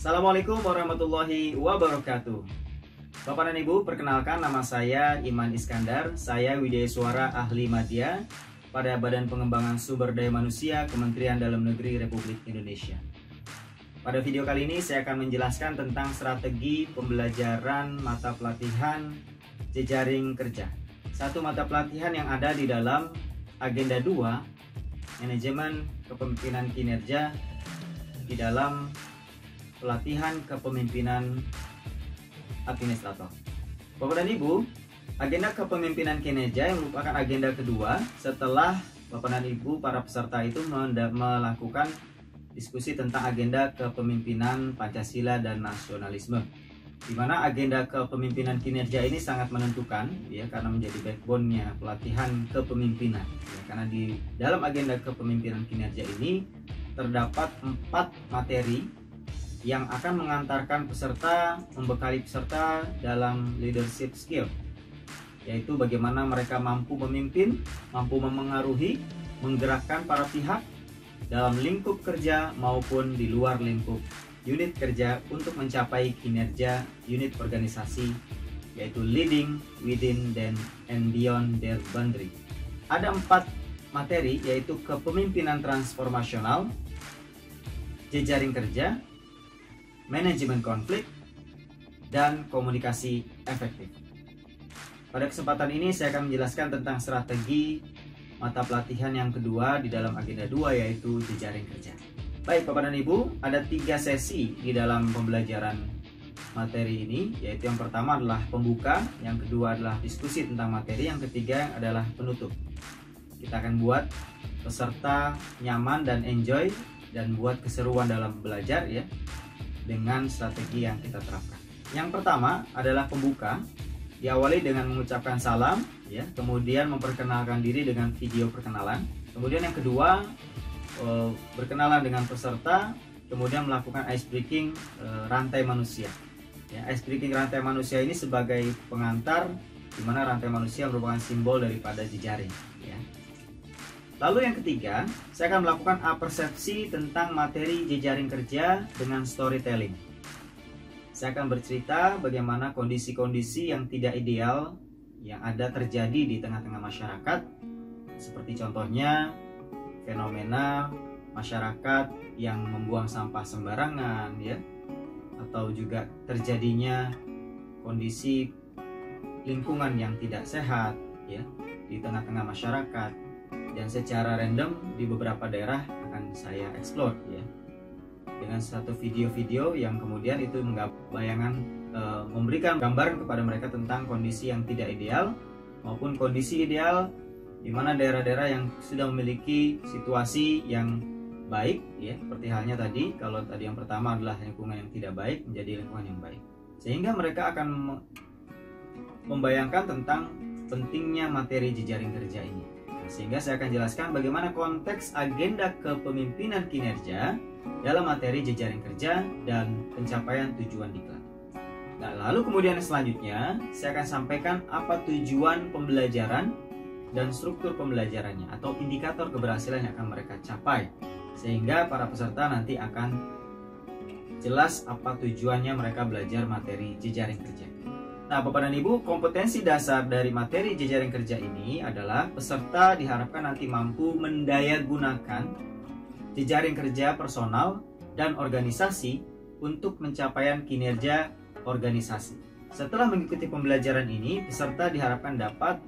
Assalamualaikum warahmatullahi wabarakatuh. Bapak dan Ibu, perkenalkan nama saya Iman Iskandar. Saya Widya Suara Ahli Madya pada Badan Pengembangan Sumber Daya Manusia Kementerian Dalam Negeri Republik Indonesia. Pada video kali ini saya akan menjelaskan tentang strategi pembelajaran mata pelatihan jejaring kerja. Satu mata pelatihan yang ada di dalam agenda 2, manajemen kepemimpinan kinerja di dalam pelatihan kepemimpinan administrator. Bapak dan Ibu, agenda kepemimpinan kinerja yang merupakan agenda kedua setelah Bapak dan Ibu para peserta itu melakukan diskusi tentang agenda kepemimpinan Pancasila dan nasionalisme, di mana agenda kepemimpinan kinerja ini sangat menentukan ya, karena menjadi backbone-nya pelatihan kepemimpinan ya, karena di dalam agenda kepemimpinan kinerja ini terdapat 4 materi yang akan mengantarkan peserta, membekali peserta dalam leadership skill, yaitu bagaimana mereka mampu memimpin, mampu memengaruhi, menggerakkan para pihak dalam lingkup kerja maupun di luar lingkup unit kerja untuk mencapai kinerja unit organisasi, yaitu leading within and beyond their boundary. Ada 4 materi, yaitu kepemimpinan transformasional, jejaring kerja, manajemen konflik, dan komunikasi efektif. Pada kesempatan ini saya akan menjelaskan tentang strategi mata pelatihan yang kedua di dalam agenda 2, yaitu jejaring kerja. Baik Bapak dan Ibu, ada 3 sesi di dalam pembelajaran materi ini, yaitu yang pertama adalah pembuka, yang kedua adalah diskusi tentang materi, yang ketiga adalah penutup. Kita akan buat peserta nyaman dan enjoy dan buat keseruan dalam belajar ya, dengan strategi yang kita terapkan. Yang pertama adalah pembuka, diawali dengan mengucapkan salam ya, kemudian memperkenalkan diri dengan video perkenalan. Kemudian yang kedua, berkenalan dengan peserta, kemudian melakukan ice breaking rantai manusia. Ya, ice breaking rantai manusia ini sebagai pengantar, di mana rantai manusia merupakan simbol daripada jejaring ya. Lalu yang ketiga, saya akan melakukan persepsi tentang materi jejaring kerja dengan storytelling. Saya akan bercerita bagaimana kondisi-kondisi yang tidak ideal yang ada terjadi di tengah-tengah masyarakat, seperti contohnya fenomena masyarakat yang membuang sampah sembarangan ya, atau juga terjadinya kondisi lingkungan yang tidak sehat ya di tengah-tengah masyarakat. Dan secara random di beberapa daerah akan saya explore ya, dengan satu video-video yang kemudian itu memberikan gambaran kepada mereka tentang kondisi yang tidak ideal maupun kondisi ideal, di mana daerah-daerah yang sudah memiliki situasi yang baik ya, seperti halnya tadi, kalau tadi yang pertama adalah lingkungan yang tidak baik menjadi lingkungan yang baik, sehingga mereka akan membayangkan tentang pentingnya materi jejaring kerja ini. Sehingga saya akan jelaskan bagaimana konteks agenda kepemimpinan kinerja dalam materi jejaring kerja dan pencapaian tujuan diklat. Nah, lalu kemudian selanjutnya saya akan sampaikan apa tujuan pembelajaran dan struktur pembelajarannya atau indikator keberhasilan yang akan mereka capai, sehingga para peserta nanti akan jelas apa tujuannya mereka belajar materi jejaring kerja. Nah, Bapak dan Ibu, kompetensi dasar dari materi jejaring kerja ini adalah peserta diharapkan nanti mampu mendayagunakan jejaring kerja personal dan organisasi untuk pencapaian kinerja organisasi. Setelah mengikuti pembelajaran ini, peserta diharapkan dapat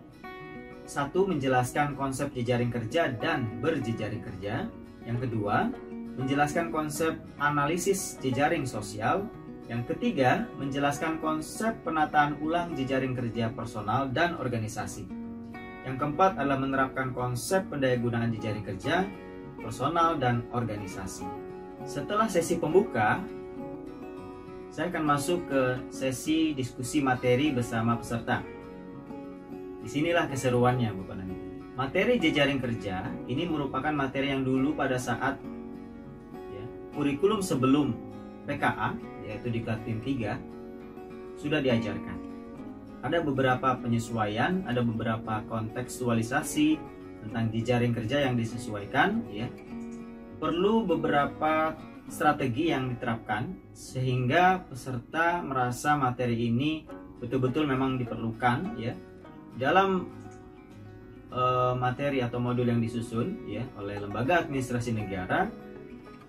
1. Menjelaskan konsep jejaring kerja dan berjejaring kerja. Yang kedua, menjelaskan konsep analisis jejaring sosial. Yang ketiga, menjelaskan konsep penataan ulang jejaring kerja personal dan organisasi. Yang keempat adalah menerapkan konsep pendayagunaan jejaring kerja, personal, dan organisasi. Setelah sesi pembuka, saya akan masuk ke sesi diskusi materi bersama peserta. Disinilah keseruannya, Bapak dan Ibu. Materi jejaring kerja ini merupakan materi yang dulu pada saat ya, kurikulum sebelum PKA, yaitu di Klatim 3, sudah diajarkan. Ada beberapa penyesuaian, ada beberapa kontekstualisasi tentang jejaring kerja yang disesuaikan ya. Perlu beberapa strategi yang diterapkan sehingga peserta merasa materi ini betul-betul memang diperlukan ya dalam materi atau modul yang disusun ya oleh lembaga administrasi negara.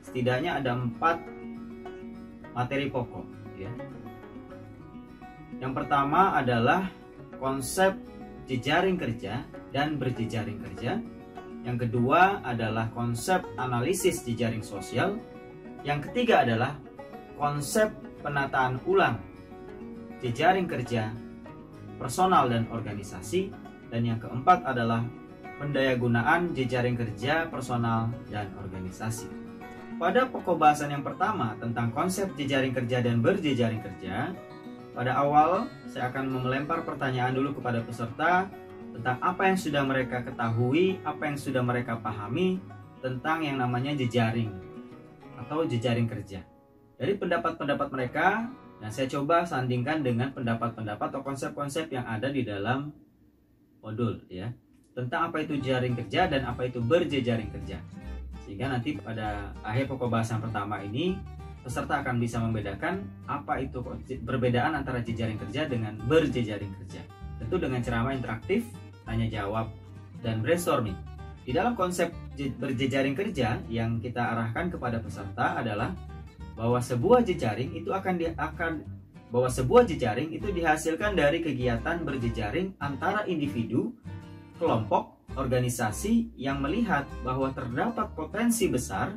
Setidaknya ada 4 materi pokok ya. Yang pertama adalah konsep jejaring kerja dan berjejaring kerja. Yang kedua adalah konsep analisis jejaring sosial. Yang ketiga adalah konsep penataan ulang jejaring kerja personal dan organisasi. Dan yang keempat adalah pendayagunaan jejaring kerja personal dan organisasi. Pada pokok bahasan yang pertama tentang konsep jejaring kerja dan berjejaring kerja, pada awal saya akan melempar pertanyaan dulu kepada peserta tentang apa yang sudah mereka ketahui, apa yang sudah mereka pahami tentang yang namanya jejaring atau jejaring kerja. Dari pendapat-pendapat mereka, nah saya coba sandingkan dengan pendapat-pendapat atau konsep-konsep yang ada di dalam modul ya, tentang apa itu jejaring kerja dan apa itu berjejaring kerja. Sehingga nanti pada akhir pokok bahasan pertama ini peserta akan bisa membedakan apa itu perbedaan antara jejaring kerja dengan berjejaring kerja. Tentu dengan ceramah interaktif, tanya jawab, dan brainstorming. Di dalam konsep berjejaring kerja yang kita arahkan kepada peserta adalah bahwa sebuah jejaring itu dihasilkan dari kegiatan berjejaring antara individu, kelompok, organisasi yang melihat bahwa terdapat potensi besar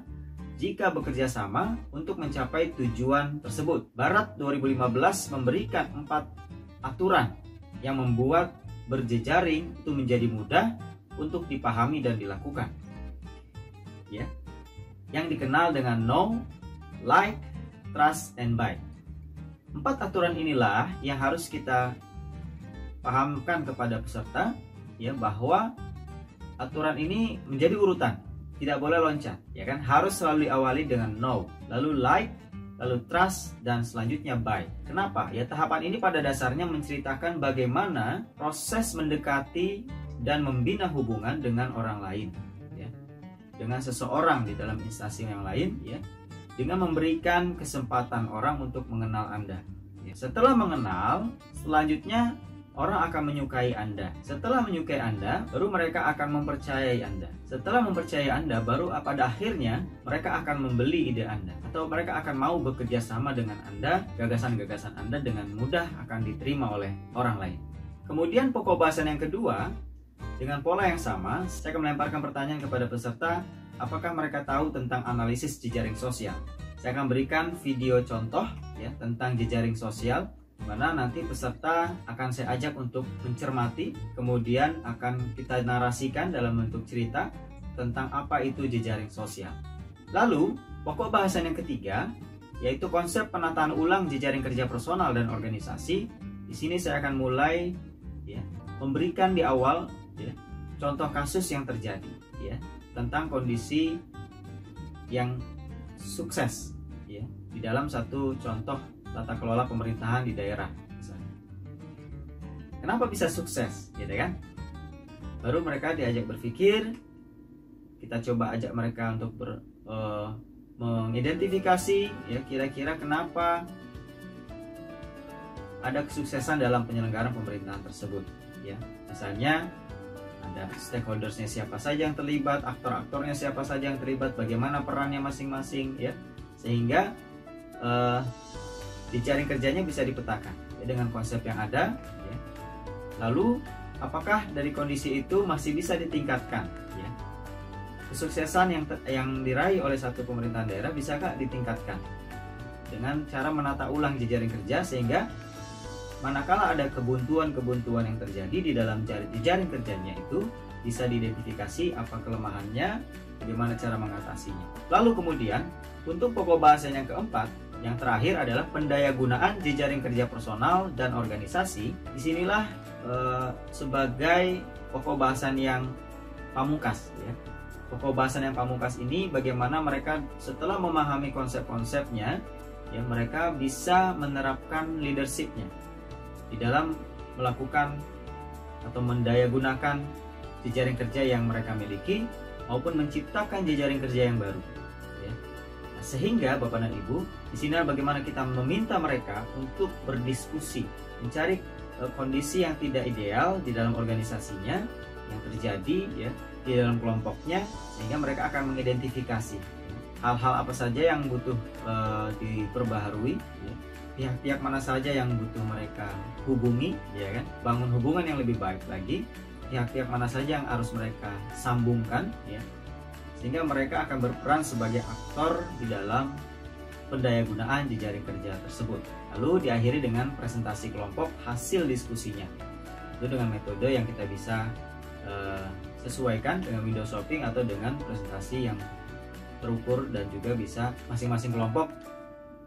jika bekerja sama untuk mencapai tujuan tersebut. Barat 2015 memberikan 4 aturan yang membuat berjejaring itu menjadi mudah untuk dipahami dan dilakukan. Ya. Yang dikenal dengan know, like, trust, and buy. 4 aturan inilah yang harus kita pahamkan kepada peserta ya, bahwa aturan ini menjadi urutan, tidak boleh loncat ya kan, harus selalu diawali dengan know, lalu like, lalu trust, dan selanjutnya buy. Kenapa? Ya tahapan ini pada dasarnya menceritakan bagaimana proses mendekati dan membina hubungan dengan orang lain ya, dengan seseorang di dalam instansi yang lain ya, dengan memberikan kesempatan orang untuk mengenal Anda. Setelah mengenal, selanjutnya orang akan menyukai Anda. Setelah menyukai Anda, baru mereka akan mempercayai Anda. Setelah mempercayai Anda, baru pada akhirnya mereka akan membeli ide Anda. Atau mereka akan mau bekerja sama dengan Anda, gagasan-gagasan Anda dengan mudah akan diterima oleh orang lain. Kemudian pokok bahasan yang kedua, dengan pola yang sama, saya akan melemparkan pertanyaan kepada peserta, apakah mereka tahu tentang analisis jejaring sosial? Saya akan berikan video contoh ya tentang jejaring sosial, di mana nanti peserta akan saya ajak untuk mencermati, kemudian akan kita narasikan dalam bentuk cerita tentang apa itu jejaring sosial. Lalu pokok bahasan yang ketiga yaitu konsep penataan ulang jejaring kerja personal dan organisasi. Di sini saya akan mulai ya memberikan di awal ya contoh kasus yang terjadi ya tentang kondisi yang sukses ya di dalam satu contoh tata kelola pemerintahan di daerah misalnya. Kenapa bisa sukses gitu kan? Baru mereka diajak berpikir, kita coba ajak mereka untuk mengidentifikasi ya kira-kira kenapa ada kesuksesan dalam penyelenggaraan pemerintahan tersebut ya. Misalnya ada stakeholdersnya siapa saja yang terlibat, aktor-aktornya siapa saja yang terlibat, bagaimana perannya masing-masing ya, sehingga jejaring kerjanya bisa dipetakan ya, dengan konsep yang ada ya. Lalu apakah dari kondisi itu masih bisa ditingkatkan ya, kesuksesan yang diraih oleh satu pemerintahan daerah bisakah ditingkatkan dengan cara menata ulang jejaring kerja, sehingga manakala ada kebuntuan-kebuntuan yang terjadi di dalam jejaring kerjanya itu bisa diidentifikasi apa kelemahannya, bagaimana cara mengatasinya. Lalu kemudian untuk pokok bahasan yang keempat, yang terakhir adalah pendayagunaan jejaring kerja personal dan organisasi. Disinilah sebagai pokok bahasan yang pamungkas ya. Pokok bahasan yang pamungkas ini bagaimana mereka setelah memahami konsep-konsepnya ya, mereka bisa menerapkan leadershipnya di dalam melakukan atau mendayagunakan jejaring kerja yang mereka miliki maupun menciptakan jejaring kerja yang baru ya. Nah, Sehingga Bapak dan Ibu, di sini bagaimana kita meminta mereka untuk berdiskusi, mencari kondisi yang tidak ideal di dalam organisasinya yang terjadi ya di dalam kelompoknya, sehingga mereka akan mengidentifikasi hal-hal apa saja yang butuh diperbaharui, ya. Pihak-pihak mana saja yang butuh mereka hubungi, ya kan, bangun hubungan yang lebih baik lagi, pihak-pihak mana saja yang harus mereka sambungkan, ya, sehingga mereka akan berperan sebagai aktor di dalam pendayagunaan jejaring kerja tersebut. Lalu diakhiri dengan presentasi kelompok hasil diskusinya, itu dengan metode yang kita bisa sesuaikan dengan window shopping atau dengan presentasi yang terukur, dan juga bisa masing-masing kelompok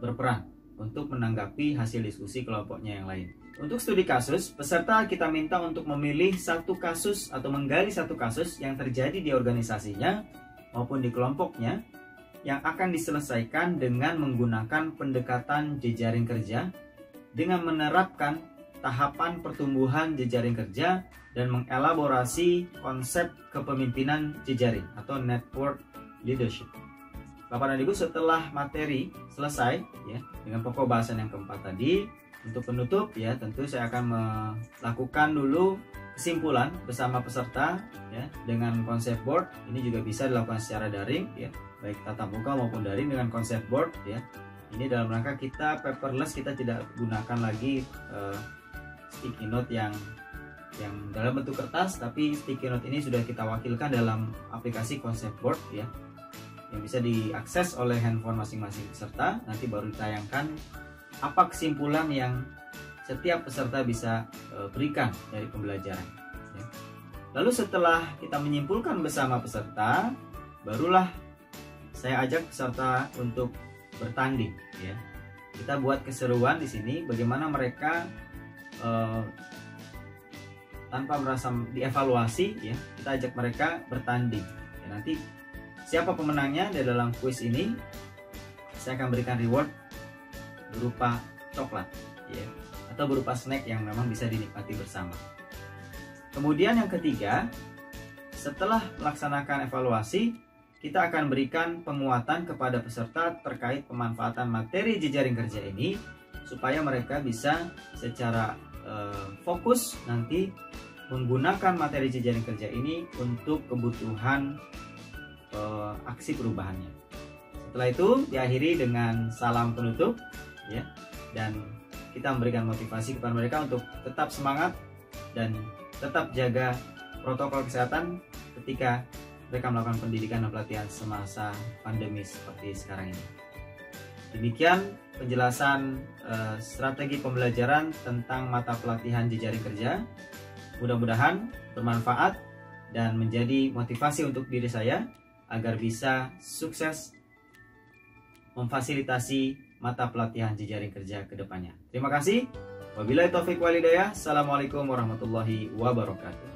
berperan untuk menanggapi hasil diskusi kelompoknya yang lain. Untuk studi kasus, peserta kita minta untuk memilih satu kasus atau menggali satu kasus yang terjadi di organisasinya maupun di kelompoknya yang akan diselesaikan dengan menggunakan pendekatan jejaring kerja dengan menerapkan tahapan pertumbuhan jejaring kerja dan mengelaborasi konsep kepemimpinan jejaring atau network leadership. Bapak dan Ibu, setelah materi selesai ya dengan pokok bahasan yang keempat tadi, untuk penutup ya tentu saya akan melakukan dulu kesimpulan bersama peserta ya dengan konsep board. Ini juga bisa dilakukan secara daring ya, baik tatap muka maupun daring dengan konsep board ya. Ini dalam rangka kita paperless, kita tidak gunakan lagi sticky note yang dalam bentuk kertas, tapi sticky note ini sudah kita wakilkan dalam aplikasi konsep board ya, yang bisa diakses oleh handphone masing-masing peserta. Nanti baru ditayangkan apa kesimpulan yang setiap peserta bisa berikan dari pembelajaran ya. Lalu setelah kita menyimpulkan bersama peserta, barulah saya ajak peserta untuk bertanding ya. Kita buat keseruan di sini, bagaimana mereka tanpa merasa dievaluasi ya, kita ajak mereka bertanding ya. Nanti siapa pemenangnya di dalam kuis ini, saya akan berikan reward berupa coklat ya, atau berupa snack yang memang bisa dinikmati bersama. Kemudian yang ketiga, setelah melaksanakan evaluasi, kita akan berikan penguatan kepada peserta terkait pemanfaatan materi jejaring kerja ini supaya mereka bisa secara fokus nanti menggunakan materi jejaring kerja ini untuk kebutuhan aksi perubahannya. Setelah itu diakhiri dengan salam penutup ya, dan kita memberikan motivasi kepada mereka untuk tetap semangat dan tetap jaga protokol kesehatan ketika mereka melakukan pendidikan dan pelatihan semasa pandemi seperti sekarang ini. Demikian penjelasan strategi pembelajaran tentang mata pelatihan jejaring kerja. Mudah-mudahan bermanfaat dan menjadi motivasi untuk diri saya agar bisa sukses memfasilitasi mata pelatihan jejaring kerja ke depannya. Terima kasih. Wabillahi taufiq wal hidayah. Assalamualaikum warahmatullahi wabarakatuh.